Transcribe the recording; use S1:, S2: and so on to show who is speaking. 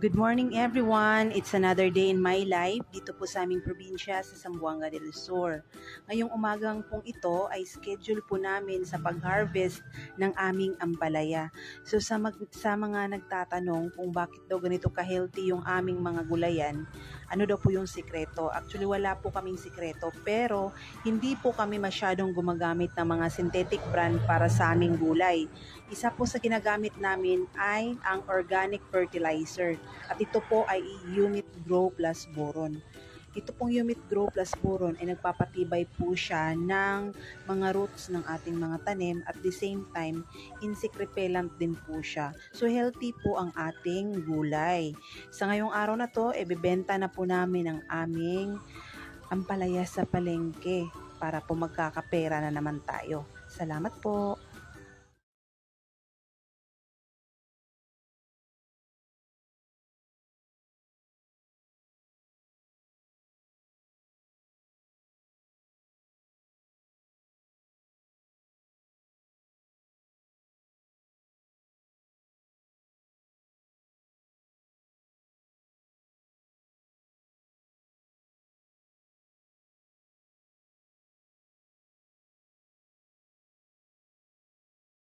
S1: Good morning everyone! It's another day in my life dito po sa aming probinsya sa Zamboanga del Sur. Ngayong umagang pong ito ay schedule po namin sa pag-harvest ng aming ampalaya. So sa mga nagtatanong kung bakit daw ganito ka-healthy yung aming mga gulayan, ano daw po yung sikreto? Actually wala po kaming sikreto pero hindi po kami masyadong gumagamit ng mga synthetic brand para sa aming gulay. Isa po sa ginagamit namin ay ang organic fertilizer. At ito po ay Humit Grow Plus Boron. Ito pong Humit Grow Plus Boron ay nagpapatibay po siya ng mga roots ng ating mga tanim at the same time, insect repellent din po siya. So healthy po ang ating gulay. Sa ngayong araw na to, ibebenta na po namin ang aming ampalaya sa palengke para po magkakapera na naman tayo. Salamat po!